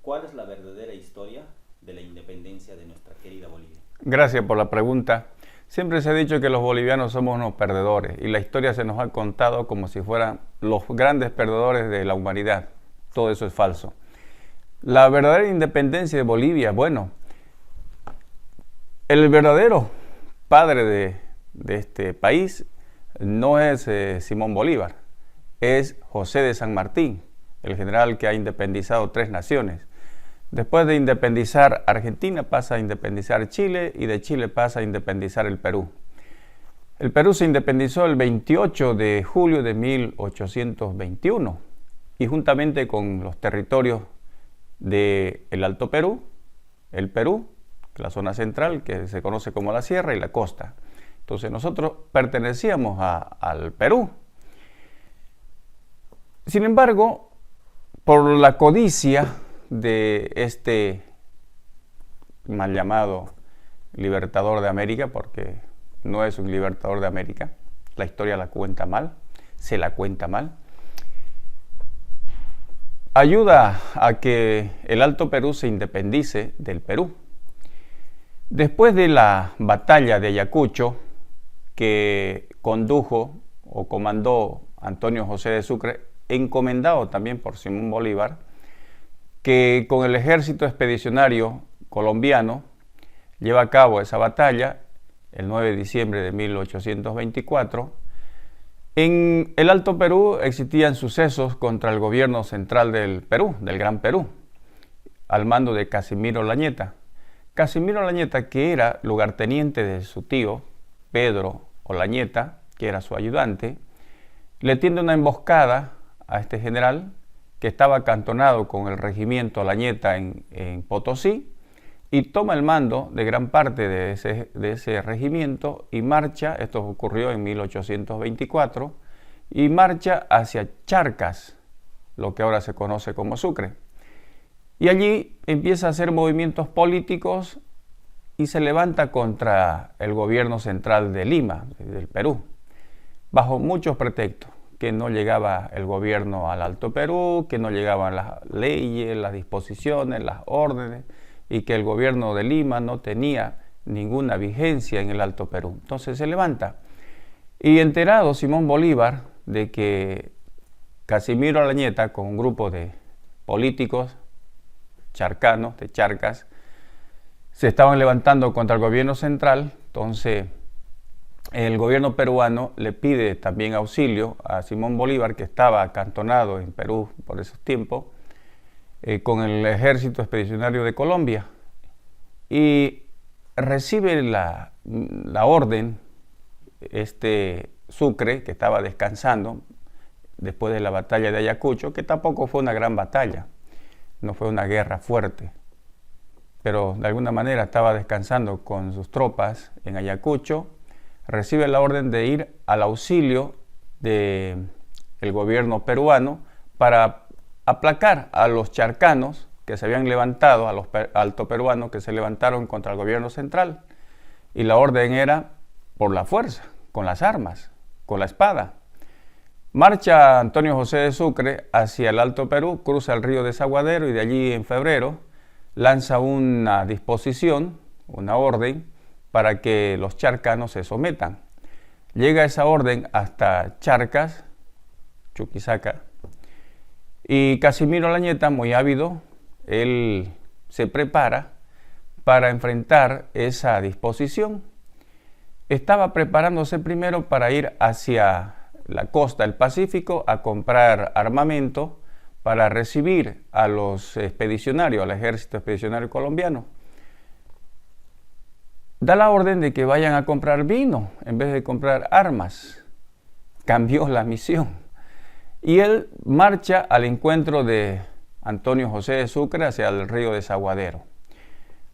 ¿Cuál es la verdadera historia de la independencia de nuestra querida Bolivia? Gracias por la pregunta. Siempre se ha dicho que los bolivianos somos unos perdedores y la historia se nos ha contado como si fueran los grandes perdedores de la humanidad. Todo eso es falso. La verdadera independencia de Bolivia, bueno, el verdadero padre de este país no es Simón Bolívar, es José de San Martín, el general que ha independizado 3 naciones. Después de independizar Argentina pasa a independizar Chile y de Chile pasa a independizar el Perú. El Perú se independizó el 28 de julio de 1821 y juntamente con los territorios del Alto Perú, el Perú, la zona central que se conoce como la sierra y la costa. Entonces nosotros pertenecíamos al Perú. Sin embargo, por la codicia de este mal llamado libertador de América, porque no es un libertador de América, la historia la cuenta mal, se la cuenta mal, ayuda a que el Alto Perú se independice del Perú. Después de la batalla de Ayacucho, que condujo o comandó Antonio José de Sucre, encomendado también por Simón Bolívar, que con el ejército expedicionario colombiano lleva a cabo esa batalla el 9 de diciembre de 1824. En el Alto Perú existían sucesos contra el gobierno central del Perú, del Gran Perú, al mando de Casimiro Lañeta. Casimiro Lañeta, que era lugarteniente de su tío, Pedro Olañeta, que era su ayudante, le tiende una emboscada a este general que estaba acantonado con el regimiento Olañeta en Potosí y toma el mando de gran parte de ese regimiento y marcha, esto ocurrió en 1824, y marcha hacia Charcas, lo que ahora se conoce como Sucre. Y allí empieza a hacer movimientos políticos y se levanta contra el gobierno central de Lima, del Perú, bajo muchos pretextos, que no llegaba el gobierno al Alto Perú, que no llegaban las leyes, las disposiciones, las órdenes, y que el gobierno de Lima no tenía ninguna vigencia en el Alto Perú. Entonces se levanta. Y enterado Simón Bolívar de que Casimiro Olañeta, con un grupo de políticos charcanos, de Charcas, se estaban levantando contra el gobierno central, entonces el gobierno peruano le pide también auxilio a Simón Bolívar, que estaba acantonado en Perú por esos tiempos, con el ejército expedicionario de Colombia, y recibe la orden, Sucre, que estaba descansando después de la batalla de Ayacucho, que tampoco fue una gran batalla, no fue una guerra fuerte, pero de alguna manera estaba descansando con sus tropas en Ayacucho, recibe la orden de ir al auxilio del gobierno peruano para aplacar a los charcanos que se habían levantado, a los altoperuanos que se levantaron contra el gobierno central. Y la orden era por la fuerza, con las armas, con la espada. Marcha Antonio José de Sucre hacia el Alto Perú, cruza el río Desaguadero y de allí en febrero lanza una disposición, una orden, para que los charcanos se sometan. Llega esa orden hasta Charcas, Chuquisaca, y Casimiro Olañeta, muy ávido, él se prepara para enfrentar esa disposición. Estaba preparándose primero para ir hacia la costa del Pacífico a comprar armamento para recibir a los expedicionarios, al ejército expedicionario colombiano. Da la orden de que vayan a comprar vino en vez de comprar armas. Cambió la misión. Y él marcha al encuentro de Antonio José de Sucre hacia el río Desaguadero.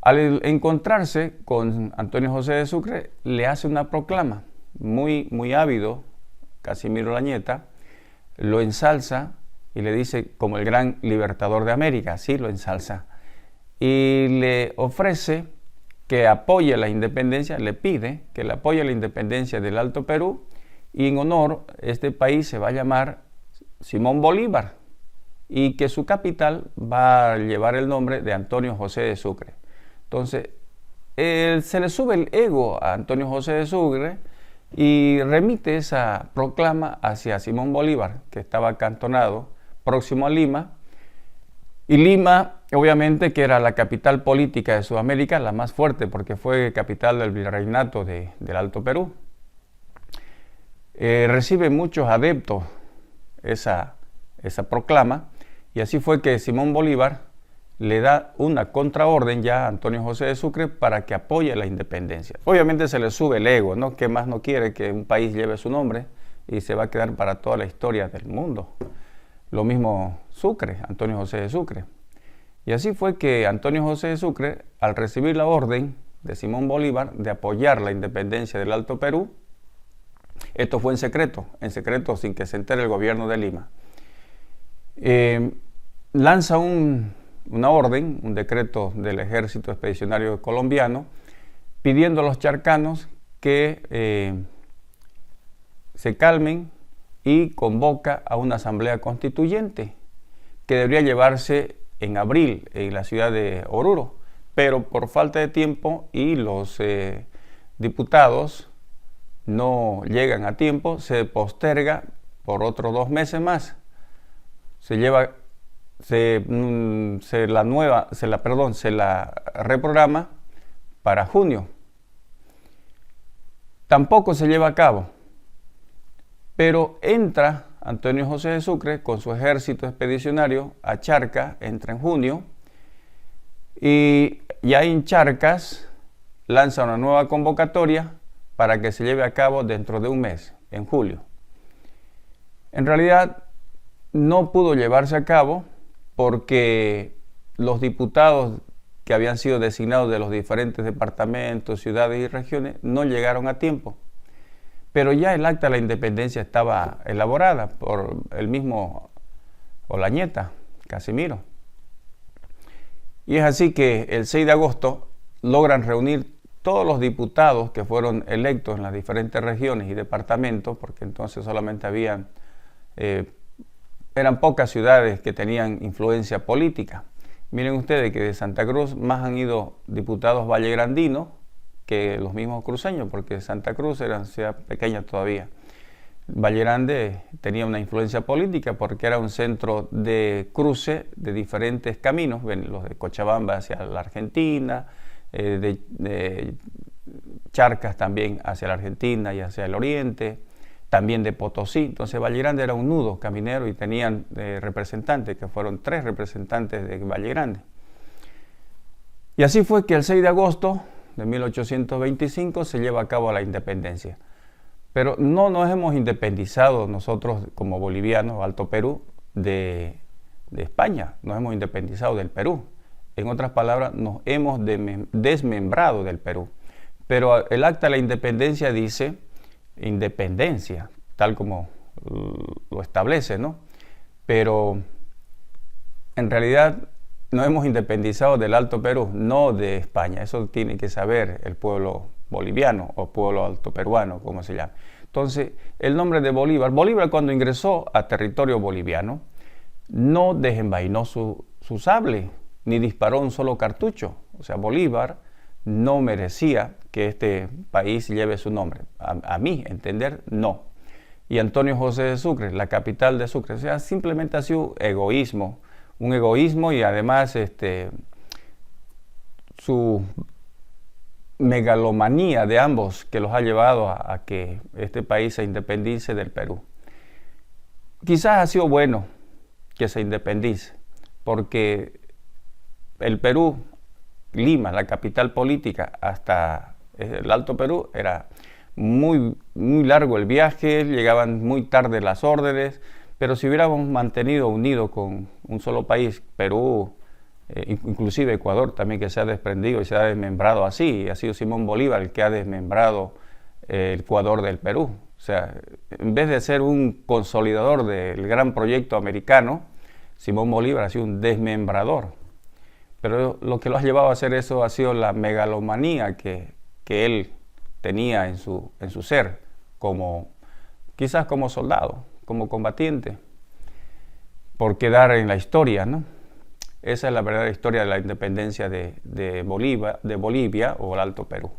Al encontrarse con Antonio José de Sucre, le hace una proclama. Muy ávido, Casimiro Olañeta, lo ensalza y le dice como el gran libertador de América, así lo ensalza. Y le ofrece que apoye la independencia, le pide que le apoye la independencia del Alto Perú y en honor este país se va a llamar Simón Bolívar. y que su capital va a llevar el nombre de Antonio José de Sucre. Entonces, se le sube el ego a Antonio José de Sucre y remite esa proclama hacia Simón Bolívar, que estaba acantonado próximo a Lima. Y Lima, obviamente, que era la capital política de Sudamérica, la más fuerte, porque fue capital del virreinato del Alto Perú. Recibe muchos adeptos esa proclama, y así fue que Simón Bolívar le da una contraorden ya a Antonio José de Sucre para que apoye la independencia. Obviamente se le sube el ego, ¿no? ¿Qué más no quiere que un país lleve su nombre y se va a quedar para toda la historia del mundo? Lo mismo Sucre, Antonio José de Sucre. Y así fue que Antonio José de Sucre, al recibir la orden de Simón Bolívar de apoyar la independencia del Alto Perú, esto fue en secreto sin que se entere el gobierno de Lima, lanza una orden, un decreto del Ejército Expedicionario Colombiano, pidiendo a los charcanos que se calmen y convoca a una asamblea constituyente que debería llevarse en abril en la ciudad de Oruro, pero por falta de tiempo y los diputados no llegan a tiempo, se posterga por otros 2 meses más. Se la reprograma para junio. Tampoco se lleva a cabo, pero entra Antonio José de Sucre con su ejército expedicionario a Charcas, entra en junio, y ya en Charcas lanza una nueva convocatoria para que se lleve a cabo dentro de un mes, en julio. En realidad no pudo llevarse a cabo porque los diputados que habían sido designados de los diferentes departamentos, ciudades y regiones no llegaron a tiempo. Pero ya el acta de la independencia estaba elaborada por el mismo Olañeta, Casimiro. Y es así que el 6 de agosto logran reunir todos los diputados que fueron electos en las diferentes regiones y departamentos, porque entonces solamente eran pocas ciudades que tenían influencia política. Miren ustedes que de Santa Cruz más han ido diputados vallegrandinos que los mismos cruceños, porque Santa Cruz era una ciudad pequeña todavía. Valle Grande tenía una influencia política porque era un centro de cruce de diferentes caminos, los de Cochabamba hacia la Argentina, de Charcas también hacia la Argentina y hacia el oriente, también de Potosí. Entonces Valle Grande era un nudo caminero y tenían representantes, que fueron 3 representantes de Valle Grande. Y así fue que el 6 de agosto de 1825 se lleva a cabo la independencia. Pero no nos hemos independizado nosotros como bolivianos, Alto Perú, de España. Nos hemos independizado del Perú. En otras palabras, nos hemos desmembrado del Perú. Pero el acta de la independencia dice independencia, tal como lo establece, ¿no? Pero en realidad nos hemos independizado del Alto Perú, no de España. Eso tiene que saber el pueblo boliviano o pueblo altoperuano, como se llama. Entonces, el nombre de Bolívar, cuando ingresó a territorio boliviano, no desenvainó su sable, ni disparó un solo cartucho. O sea, Bolívar no merecía que este país lleve su nombre. A mi entender, no. Y Antonio José de Sucre, la capital de Sucre, o sea, simplemente ha sido egoísmo, un egoísmo, y además su megalomanía de ambos que los ha llevado a que este país se independice del Perú. Quizás ha sido bueno que se independice, porque el Perú, Lima, la capital política, hasta el Alto Perú, era muy largo el viaje, llegaban muy tarde las órdenes, pero si hubiéramos mantenido unido con un solo país, Perú, inclusive Ecuador también, que se ha desprendido y se ha desmembrado así, y ha sido Simón Bolívar el que ha desmembrado el Ecuador del Perú. O sea, en vez de ser un consolidador del gran proyecto americano, Simón Bolívar ha sido un desmembrador. Pero lo que lo ha llevado a hacer eso ha sido la megalomanía que él tenía en su ser, quizás como soldado, como combatiente. por quedar en la historia, ¿no? Esa es la verdadera historia de la independencia de Bolivia o el Alto Perú.